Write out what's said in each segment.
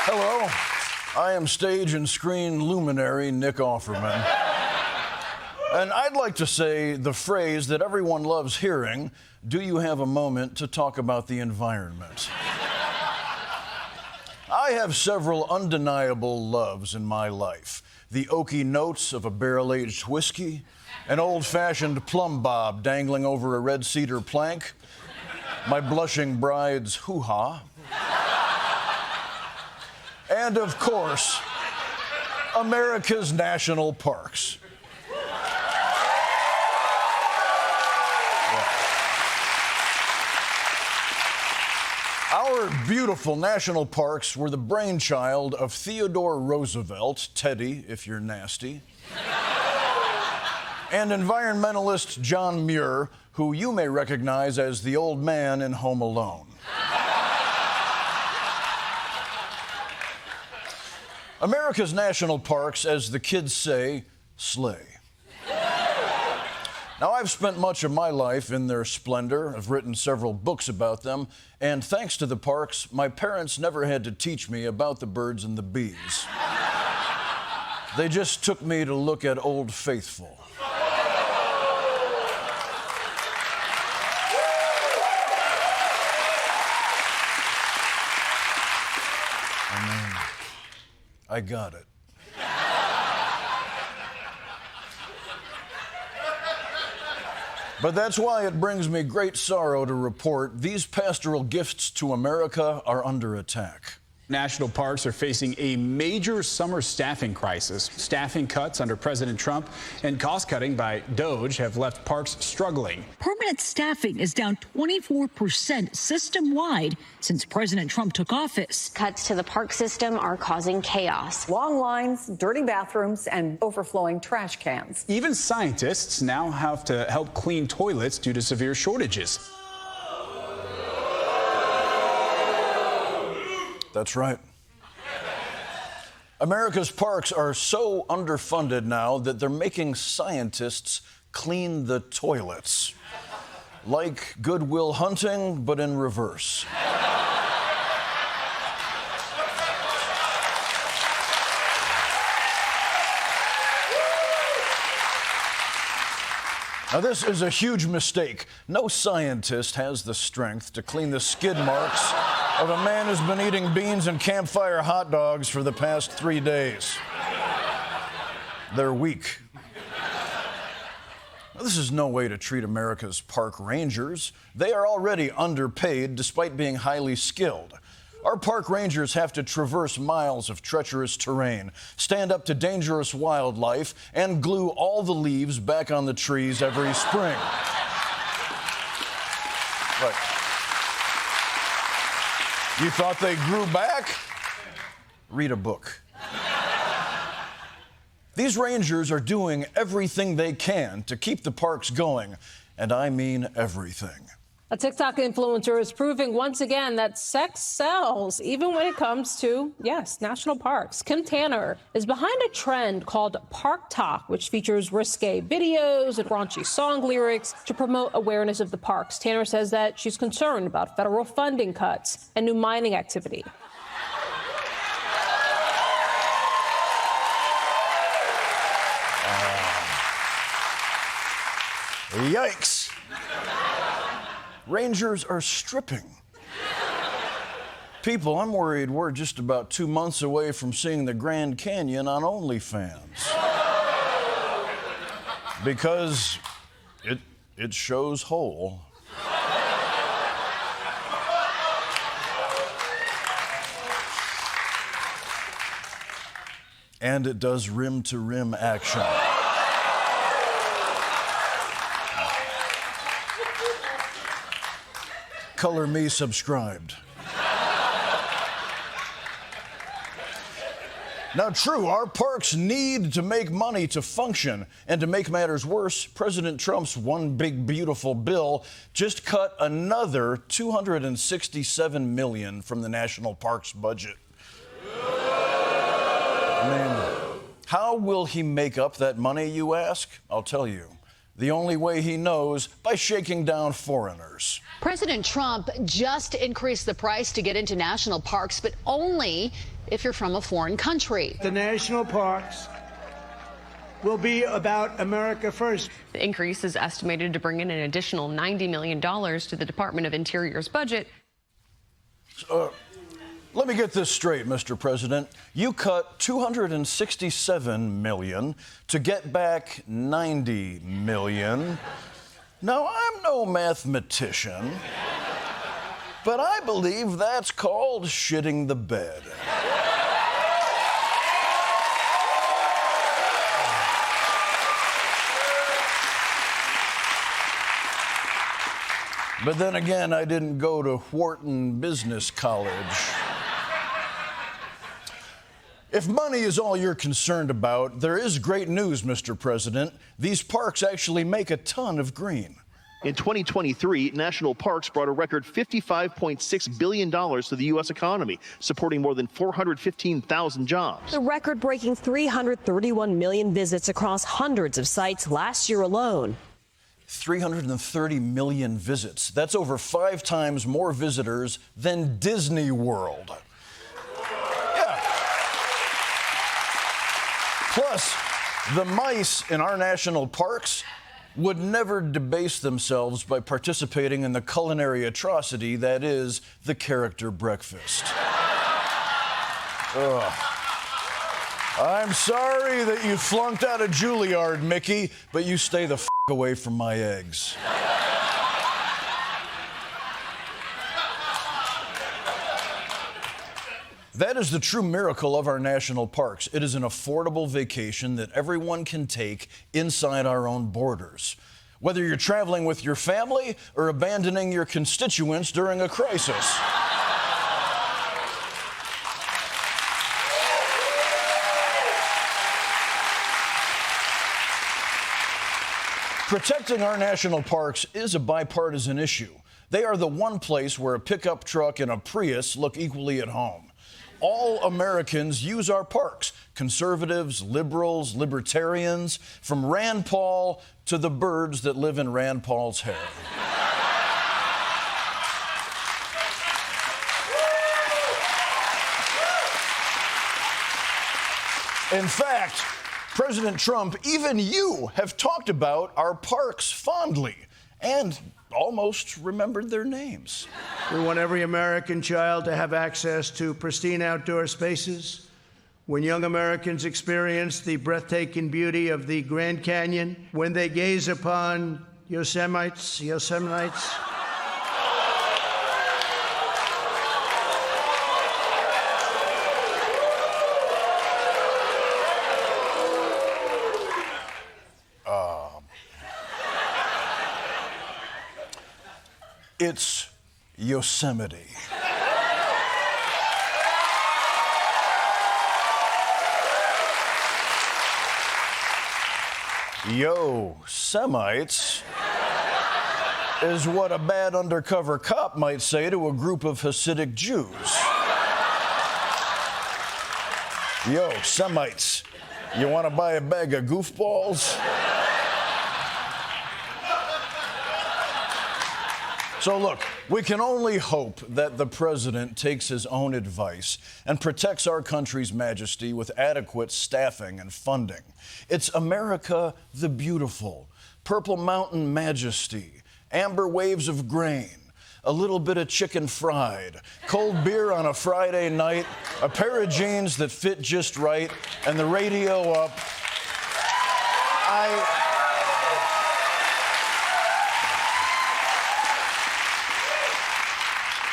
Hello, I am stage and screen luminary Nick Offerman. And I'd like to say the phrase that everyone loves hearing, do you have a moment to talk about the environment? I have several undeniable loves in my life. The oaky notes of a barrel-aged whiskey, an old-fashioned plumb bob dangling over a red cedar plank, my blushing bride's hoo-ha, and, of course, America's national parks. Our beautiful national parks were the brainchild of Theodore Roosevelt, Teddy, if you're nasty, and environmentalist John Muir, who you may recognize as the old man in Home Alone. America's national parks, as the kids say, slay. Now, I've spent much of my life in their splendor. I've written several books about them, and thanks to the parks, my parents never had to teach me about the birds and the bees. They just took me to look at Old Faithful. I got it. But that's why it brings me great sorrow to report these pastoral gifts to America are under attack. National parks are facing a major summer staffing crisis. Staffing cuts under President Trump and cost cutting by DOGE have left parks struggling. Permanent staffing is down 24% system-wide since President Trump took office. Cuts to the park system are causing chaos. Long lines, dirty bathrooms, and overflowing trash cans. Even scientists now have to help clean toilets due to severe shortages. That's right. America's parks are so underfunded now that they're making scientists clean the toilets. Like Good Will Hunting, but in reverse. Now, this is a huge mistake. No scientist has the strength to clean the skid marks of a man who's been eating beans and campfire hot dogs for the past 3 days. They're weak. Now, this is no way to treat America's park rangers. They are already underpaid despite being highly skilled. Our park rangers have to traverse miles of treacherous terrain, stand up to dangerous wildlife, and glue all the leaves back on the trees every spring. Right. You thought they grew back? Read a book. These rangers are doing everything they can to keep the parks going, and I mean everything. A TikTok influencer is proving once again that sex sells, even when it comes to, yes, national parks. Kim Tanner is behind a trend called Park Talk, which features risque videos and raunchy song lyrics to promote awareness of the parks. Tanner says that she's concerned about federal funding cuts and new mining activity. Yikes. Rangers are stripping. People, I'm worried we're just about 2 months away from seeing the Grand Canyon on OnlyFans. Because it shows whole. And it does rim-to-rim action. Color me subscribed. Now, true, our parks need to make money to function. And to make matters worse, President Trump's one big beautiful bill just cut another $267 million from the national parks budget. I mean, how will he make up that money, you ask? I'll tell you. The only way he knows, by shaking down foreigners. President Trump just increased the price to get into national parks, but only if you're from a foreign country. The national parks will be about America first. The increase is estimated to bring in an additional $90 million to the Department of Interior's budget. Let me get this straight, Mr. President. You cut $267 million to get back $90 million. Now, I'm no mathematician, but I believe that's called shitting the bed. But then again, I didn't go to Wharton Business College. If money is all you're concerned about, there is great news, Mr. President. These parks actually make a ton of green. In 2023, national parks brought a record $55.6 billion to the U.S. economy, supporting more than 415,000 jobs. The record-breaking 331 million visits across hundreds of sites last year alone. 330 million visits. That's over 5 times more visitors than Disney World. Yeah. Plus, the mice in our national parks would never debase themselves by participating in the culinary atrocity that is the character breakfast. Ugh. I'm sorry that you flunked out of Juilliard, Mickey, but you stay the f*** away from my eggs. That is the true miracle of our national parks. It is an affordable vacation that everyone can take inside our own borders. Whether you're traveling with your family or abandoning your constituents during a crisis. Protecting our national parks is a bipartisan issue. They are the one place where a pickup truck and a Prius look equally at home. All Americans use our parks. Conservatives, liberals, libertarians, from Rand Paul to the birds that live in Rand Paul's hair. In fact, President Trump, even you have talked about our parks fondly and almost remembered their names. We want every American child to have access to pristine outdoor spaces. When young Americans experience the breathtaking beauty of the Grand Canyon, when they gaze upon Yosemites, it's Yosemite. Yo-Semites is what a bad undercover cop might say to a group of Hasidic Jews. Yo-Semites, you want to buy a bag of goofballs? So look, we can only hope that the president takes his own advice and protects our country's majesty with adequate staffing and funding. It's America the Beautiful, Purple Mountain Majesty, amber waves of grain, a little bit of chicken fried, cold beer on a Friday night, a pair of jeans that fit just right, and the radio up.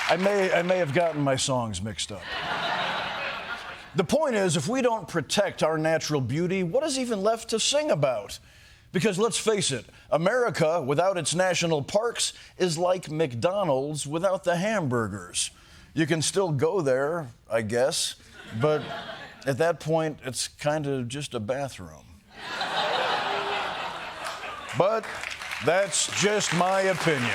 I may have gotten my songs mixed up. The point is, if we don't protect our natural beauty, what is even left to sing about? Because let's face it, America without its national parks is like McDonald's without the hamburgers. You can still go there, I guess, but at that point, it's kind of just a bathroom. But that's just my opinion.